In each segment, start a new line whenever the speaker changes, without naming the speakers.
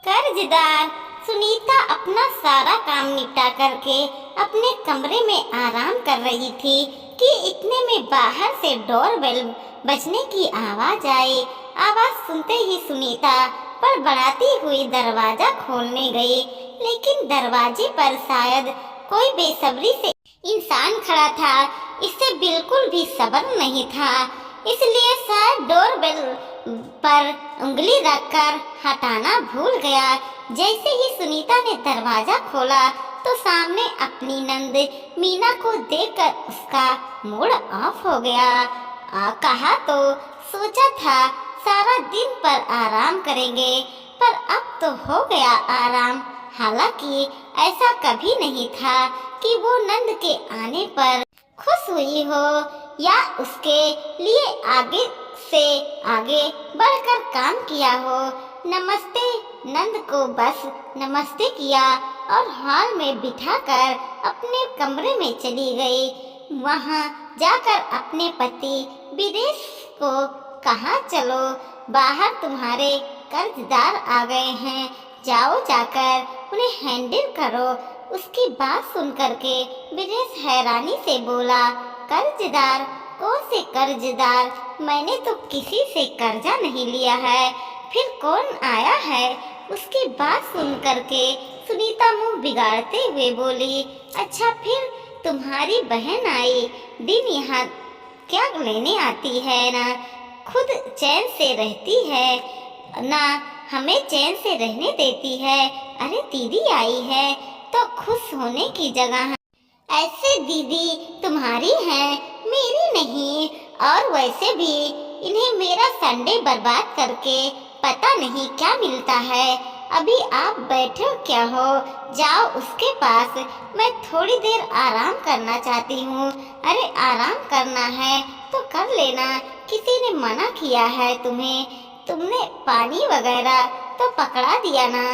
कर्जदार सुनीता अपना सारा काम निपटा करके अपने कमरे में आराम कर रही थी कि इतने में बाहर से डोरबेल बजने की आवाज आई। आवाज सुनते ही सुनीता बड़बड़ाती हुई दरवाजा खोलने गई, लेकिन दरवाजे पर शायद कोई बेसब्री से इंसान खड़ा था। इसे बिल्कुल भी सब्र नहीं था, इसलिए शायद डोरबेल पर उंगली रखकर हटाना भूल गया। जैसे ही सुनीता ने दरवाजा खोला तो सामने अपनी नंद मीना को देखकर उसका मूड ऑफ हो गया। कहा तो सोचा था सारा दिन पर आराम करेंगे, पर अब तो हो गया आराम। हालांकि ऐसा कभी नहीं था कि वो नंद के आने पर खुश हुई हो या उसके लिए आगे से आगे बढ़कर काम किया हो। नमस्ते नंद को बस नमस्ते किया और हॉल में बिठाकर अपने कमरे में चली गई। वहां जाकर अपने पति विदेश को कहा, चलो बाहर तुम्हारे कर्जदार आ गए हैं, जाओ जाकर उन्हें हैंडल करो। उसकी बात सुनकर के विदेश हैरानी से बोला, कर्जदार? कौन से कर्जदार? मैंने तो किसी से कर्जा नहीं लिया है, फिर कौन आया है? उसकी बात सुनकर के सुनीता मुंह बिगाड़ते हुए बोली, अच्छा फिर तुम्हारी बहन आई दिन यहाँ क्या लेने आती है? ना खुद चैन से रहती है ना हमें चैन से रहने देती है। अरे दीदी आई है तो खुश होने की जगह है। ऐसे दीदी तुम्हारी है, मेरी नहीं। और वैसे भी इन्हें मेरा संडे बर्बाद करके पता नहीं क्या मिलता है। अभी आप बैठे क्या हो? जाओ उसके पास, मैं थोड़ी देर आराम करना चाहती हूँ। अरे आराम करना है तो कर लेना, किसी ने मना किया है तुम्हें? तुमने पानी वगैरह तो पकड़ा दिया ना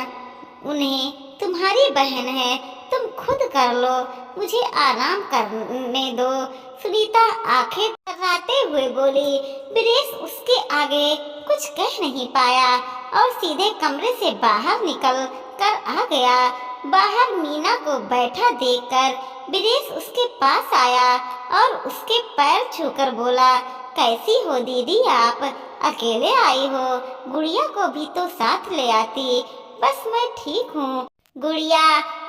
उन्हें, तुम्हारी बहन है, तुम खुद कर लो, मुझे आराम करने दो। सुनीता आंखें तर्राते हुए बोली। विदेश उसके आगे कुछ कह नहीं पाया और सीधे कमरे से बाहर निकल कर आ गया। बाहर मीना को बैठा देखकर विदेश उसके पास आया और उसके पैर छूकर बोला, कैसी हो दीदी आप? अकेले आई हो? गुड़िया को भी तो साथ ले आती। बस मैं ठीक हूँ। गुड़िया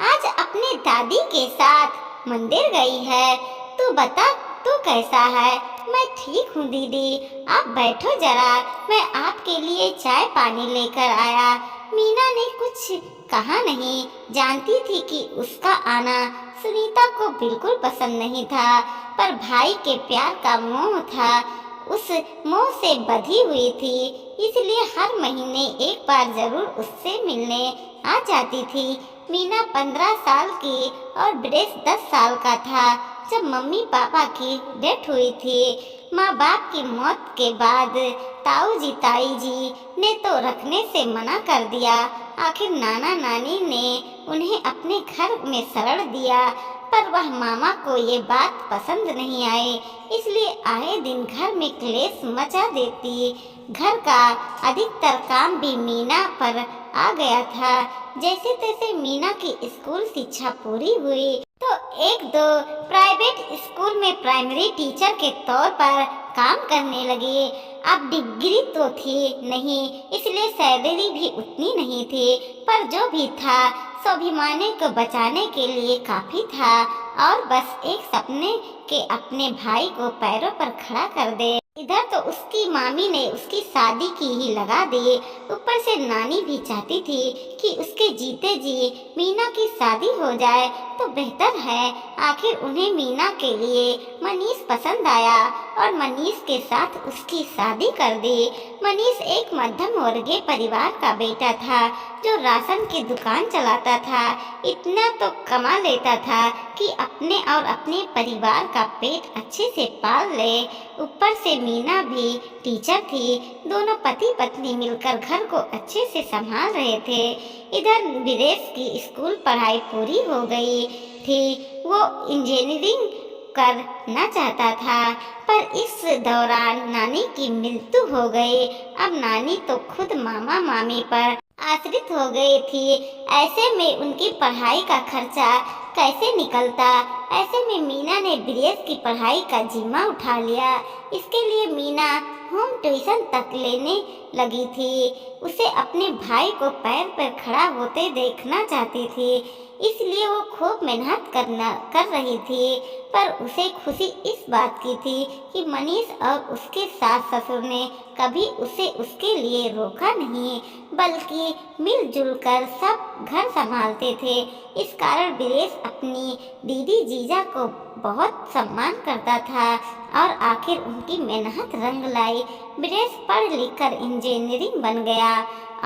आज अपने दादी के साथ मंदिर गई है। तू बता तू कैसा है? मैं ठीक हूँ दीदी, आप बैठो जरा, मैं आपके लिए चाय पानी लेकर आया। मीना ने कुछ कहा नहीं, जानती थी कि उसका आना सुनीता को बिल्कुल पसंद नहीं था, पर भाई के प्यार का मोह था, उस मोह से बधी हुई थी, इसलिए हर महीने एक बार जरूर उससे मिलने आ जाती थी। मीना 15 साल की और ब्रेस 10 साल का था जब मम्मी पापा की डेथ हुई थी। माँ बाप की मौत के बाद ताऊ जी ताई जी ने तो रखने से मना कर दिया। आखिर नाना नानी ने उन्हें अपने घर में शरण दिया, पर वह मामा को ये बात पसंद नहीं आई, इसलिए आए दिन घर में क्लेश मचा देती। घर का अधिकतर काम भी मीना पर आ गया था। जैसे तैसे मीना की स्कूल शिक्षा पूरी हुई तो एक दो प्राइवेट स्कूल में प्राइमरी टीचर के तौर पर काम करने लगी। अब डिग्री तो थी नहीं, इसलिए सैलरी भी उतनी नहीं थी, पर जो भी था स्वाभिमानी को बचाने के लिए काफी था और बस एक सपने के अपने भाई को पैरों पर खड़ा कर दे। इधर तो उसकी मामी ने उसकी शादी की ही लगा दी, ऊपर से नानी भी चाहती थी कि उसके जीते जी मीना की शादी हो जाए तो बेहतर है। आखिर उन्हें मीना के लिए मनीष पसंद आया और मनीष के साथ उसकी शादी कर दी। मनीष एक मध्यम वर्गीय परिवार का बेटा था जो राशन की दुकान चलाता था। इतना तो कमा लेता था कि अपने और अपने परिवार का पेट अच्छे से पाल ले। ऊपर से मीना भी टीचर थी, दोनों पति पत्नी मिलकर घर को अच्छे से संभाल रहे थे। इधर विदेश की स्कूल पढ़ाई पूरी हो गई थी, वो इंजीनियरिंग करना चाहता था, पर इस दौरान नानी की मृत्यु हो गई। अब नानी तो खुद मामा मामी पर आश्रित हो गई थी। ऐसे में उनकी पढ़ाई का खर्चा कैसे निकलता। ऐसे में मीना ने ब्रिजेश की पढ़ाई का जिम्मा उठा लिया। इसके लिए मीना होम ट्यूशन तक लेने लगी थी। उसे अपने भाई को पैर पर खड़ा होते देखना चाहती थी, इसलिए वो खूब मेहनत कर रही थी। पर उसे खुशी इस बात की थी कि मनीष और उसके सास ससुर ने कभी उसे उसके लिए रोका नहीं, बल्कि मिलजुल कर सब घर संभालते थे। इस कारण ब्रिजेश अपनी दीदी जीजा को बहुत सम्मान करता था और आखिर उनकी मेहनत रंग लाई। ब्रिजेश पढ़ लिख कर इंजीनियरिंग बन गया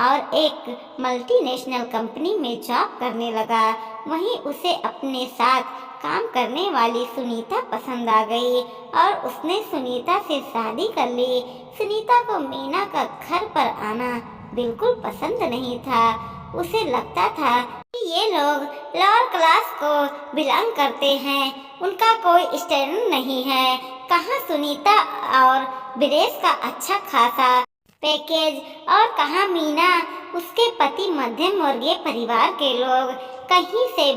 और एक मल्टीनेशनल कंपनी में जॉब करने लगा। वहीं उसे अपने साथ काम करने वाली सुनीता पसंद आ गई और उसने सुनीता से शादी कर ली। सुनीता को मीना का घर पर आना बिल्कुल पसंद नहीं था। उसे लगता था कि ये लोग लोअर क्लास को बिलोंग करते हैं, उनका कोई स्टैंडर्ड नहीं है। कहाँ सुनीता और ब्रिजेश का अच्छा खासा पैकेज और कहाँ मीना, उसके पति मध्यम वर्गीय परिवार के लोग। कहीं से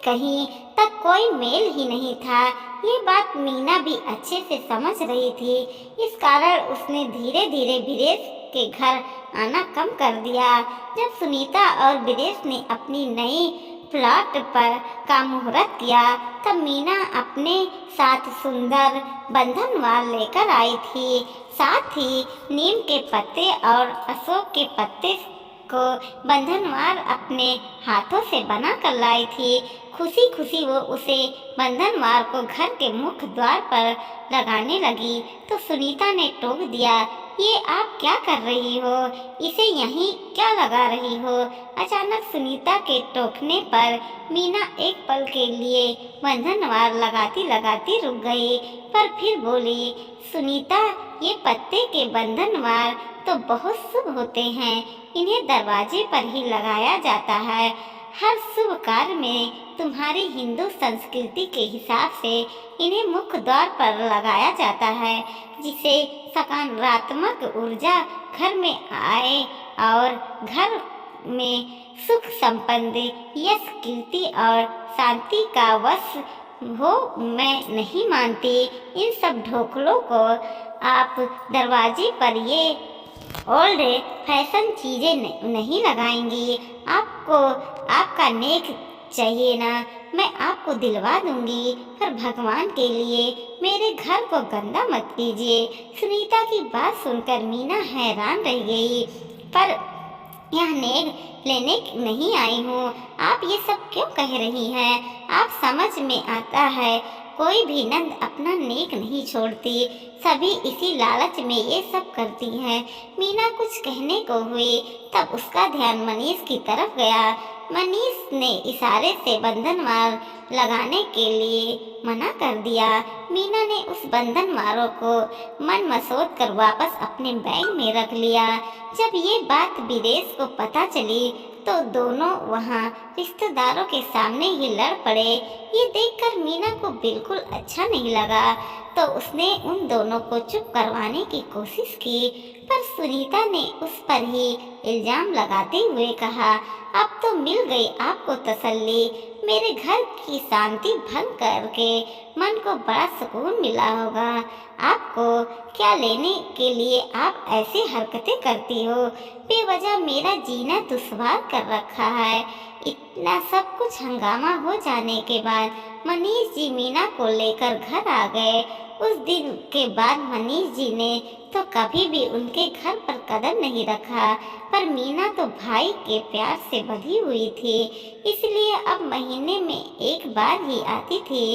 कहीं तक कोई मेल ही नहीं था। ये बात मीना भी अच्छे से समझ रही थी। इस कारण उसने धीरे धीरे ब्रिजेश के घर आना कम कर दिया। जब सुनीता और ब्रिजेश ने अपनी नई प्लॉट पर का मुहूर्त किया, तब मीना अपने साथ सुंदर बंधनवार लेकर आई थी। साथ ही नीम के पत्ते और अशोक के पत्ते को बंधनवार अपने हाथों से बना कर लाई थी। खुशी खुशी वो उसे बंधनवार को घर के मुख्य द्वार पर लगाने लगी तो सुनीता ने टोक दिया, ये आप क्या कर रही हो, इसे यहीं क्या लगा रही हो। अचानक सुनीता के टोकने पर मीना एक पल के लिए बंधनवार लगाती लगाती रुक गई, पर फिर बोली, सुनीता, ये पत्ते के बंधनवार तो बहुत शुभ होते हैं, इन्हें दरवाजे पर ही लगाया जाता है। हर शुभ कार्य में तुम्हारी हिंदू संस्कृति के हिसाब से इन्हें मुख्य द्वार पर लगाया जाता है, जिससे सकारात्मक ऊर्जा घर में आए और घर में सुख संपत्ति यश कीर्ति और शांति का वश हो। मैं नहीं मानती इन सब ढोकलों को। आप दरवाजे पर ये ओल्ड फैशन चीजें नहीं लगाएंगी। आपको आपका नेक चाहिए ना, मैं आपको दिलवा दूंगी, पर भगवान के लिए मेरे घर को गंदा मत कीजिए। सुनीता की बात सुनकर मीना हैरान रह गई, पर यह नेक लेने नहीं आई हूँ। आप ये सब क्यों कह रही हैं? आप समझ में आता है, कोई भी नंद अपना नेक नहीं छोड़ती, सभी इसी लालच में ये सब करती हैं। मीना कुछ कहने को हुई, तब उसका ध्यान मनीष की तरफ गया। मनीष ने इशारे से बंधनवार लगाने के लिए मना कर दिया। मीना ने उस बंधनवारों को मन मसोद कर वापस अपने बैग में रख लिया। जब ये बात ब्रिजेश को पता चली तो दोनों वहाँ रिश्तेदारों के सामने ही लड़ पड़े। ये देखकर मीना को बिल्कुल अच्छा नहीं लगा, तो उसने उन दोनों को चुप करवाने की कोशिश की, पर सुनीता ने उस पर ही इल्जाम लगाते हुए कहा, अब तो मिल गई आपको तसल्ली। मेरे घर की शांति भंग करके मन को बड़ा सुकून मिला होगा। आपको क्या लेने के लिए आप ऐसी हरकतें करती हो? बेवजह मेरा जीना दुश्वार कर रखा है। इतना सब कुछ हंगामा हो जाने के बाद मनीष जी मीना को लेकर घर आ गए। उस दिन के बाद मनीष जी ने तो कभी भी उनके घर पर कदम नहीं रखा, पर मीना तो भाई के प्यार से बंधी हुई थी, इसलिए अब महीने में एक बार ही आती थी।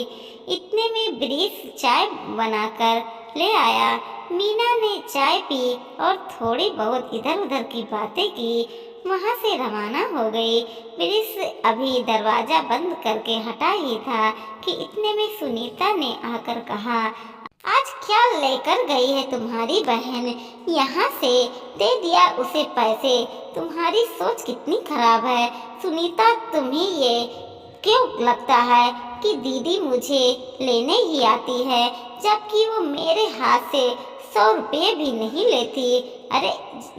इतने में ब्रिजेश चाय बनाकर ले आया। मीना ने चाय पी और थोड़ी बहुत इधर उधर की बातें की, वहाँ से रवाना हो गई। ब्रिजेश अभी दरवाजा बंद करके हटा ही था कि इतने में सुनीता ने आकर कहा, आज क्या लेकर गई है तुम्हारी बहन? यहाँ से दे दिया उसे पैसे। तुम्हारी सोच कितनी खराब है सुनीता। तुम्हें ये क्यों लगता है कि दीदी मुझे लेने ही आती है, जबकि वो मेरे हाथ से 100 रुपये भी नहीं लेती। अरे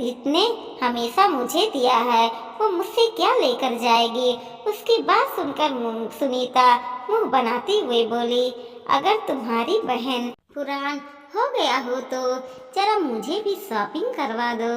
इतने हमेशा मुझे दिया है, वो मुझसे क्या लेकर जाएगी। उसकी बात सुनकर सुनीता मुंह बनाती हुए बोली, अगर तुम्हारी बहन पुरान हो गया हो तो जरा मुझे भी शॉपिंग करवा दो।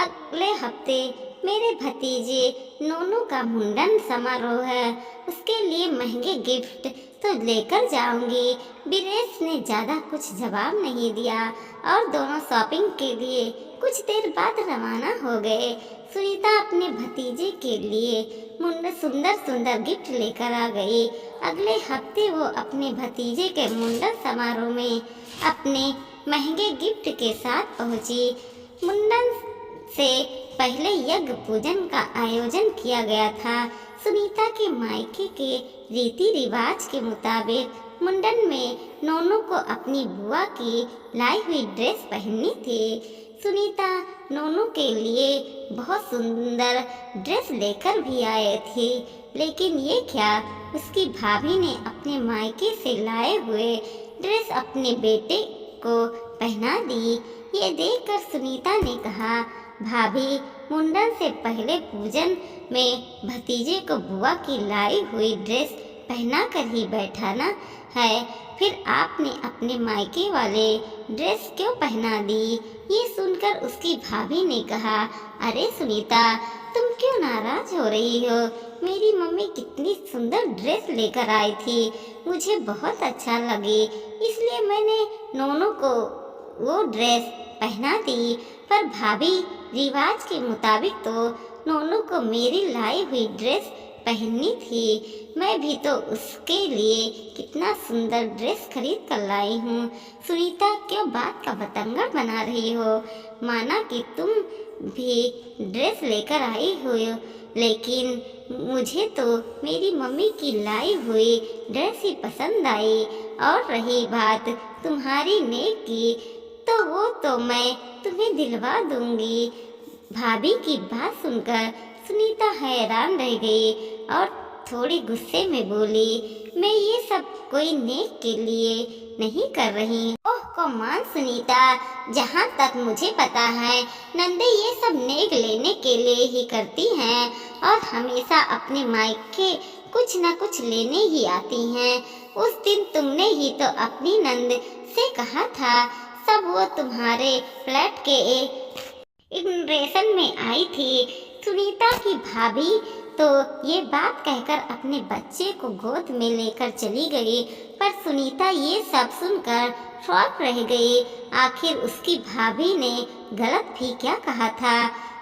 अगले हफ्ते मेरे भतीजे नोनू का मुंडन समारोह है, उसके लिए महंगे गिफ्ट तो लेकर जाऊंगी। बीरेश ने ज़्यादा कुछ जवाब नहीं दिया और दोनों शॉपिंग के लिए कुछ देर बाद रवाना हो गए। सुनीता अपने भतीजे के लिए सुंदर सुंदर गिफ्ट लेकर आ गई। अगले हफ्ते वो अपने भतीजे के मुंडन समारोह में अपने महंगे गिफ्ट के साथ पहुंची। मुंडन से पहले यज्ञ पूजन का आयोजन किया गया था। सुनीता के मायके के रीति रिवाज के मुताबिक मुंडन में नोनू को अपनी बुआ की लाई हुई ड्रेस पहननी थी। सुनीता नोनू के लिए बहुत सुंदर ड्रेस लेकर भी आए थे, लेकिन ये क्या, उसकी भाभी ने अपने मायके से लाए हुए ड्रेस अपने बेटे को पहना दी। ये देखकर सुनीता ने कहा, भाभी, मुंडन से पहले पूजन में भतीजे को बुआ की लाई हुई ड्रेस पहना कर ही बैठाना है, फिर आपने अपने मायके वाले ड्रेस क्यों पहना दी। ये सुनकर उसकी भाभी ने कहा, अरे सुनीता, तुम क्यों नाराज हो रही हो। मेरी मम्मी कितनी सुंदर ड्रेस लेकर आई थी, मुझे बहुत अच्छा लगी, इसलिए मैंने नोनू को वो ड्रेस पहना दी। पर भाभी, रिवाज के मुताबिक तो नोनू को मेरी लाई हुई ड्रेस पहननी थी। मैं भी तो उसके लिए कितना सुंदर ड्रेस खरीद कर लाई हूँ। सुनीता, क्यों बात का बतंगड़ बना रही हो। माना कि तुम भी ड्रेस लेकर आई हो, लेकिन मुझे तो मेरी मम्मी की लाई हुई ड्रेस ही पसंद आई। और रही बात तुम्हारी नेक की, तो वो तो मैं तुम्हें दिलवा दूंगी। भाभी की बात सुनकर सुनीता हैरान रह गई और थोड़ी गुस्से में बोली, मैं ये सब कोई नेक के लिए नहीं कर रही। ओह कमाल सुनीता, जहाँ तक मुझे पता है नंदे ये सब नेक लेने के लिए ही करती हैं और हमेशा अपने मायके कुछ न कुछ लेने ही आती हैं। उस दिन तुमने ही तो अपनी नंद से कहा था, सब वो तुम्हारे फ्लैट के इनॉग्रेशन में आई थी। सुनीता की भाभी तो ये बात कहकर अपने बच्चे को गोद में लेकर चली गई, पर सुनीता ये सब सुनकर शॉक रह गई। आखिर उसकी भाभी ने गलत भी क्या कहा था।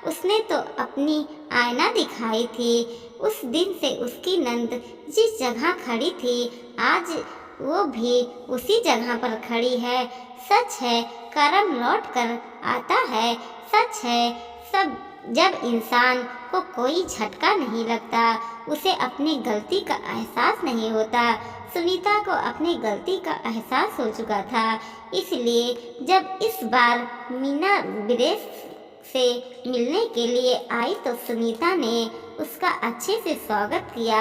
उसने तो अपनी आईना दिखाई थी। उस दिन से उसकी नंद जिस जगह खड़ी थी, आज वो भी उसी जगह पर खड़ी है। सच है, कर्म लौट कर आता है। सच है, सब जब इंसान को कोई झटका नहीं लगता, उसे अपनी गलती का एहसास नहीं होता। सुनीता को अपनी गलती का एहसास हो चुका था, इसलिए जब इस बार मीना बीरेश से मिलने के लिए आई तो सुनीता ने उसका अच्छे से स्वागत किया।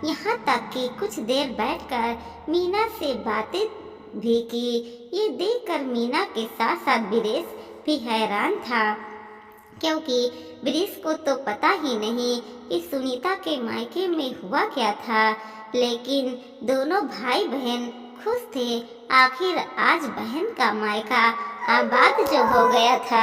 यहाँ तक कि कुछ देर बैठकर मीना से बातें भी की। ये देखकर मीना के साथ साथ बीरेश भी हैरान था, क्योंकि बीरेश को तो पता ही नहीं कि सुनीता के मायके में हुआ क्या था। लेकिन दोनों भाई बहन खुश थे। आखिर आज बहन का मायका आबाद जो हो गया था।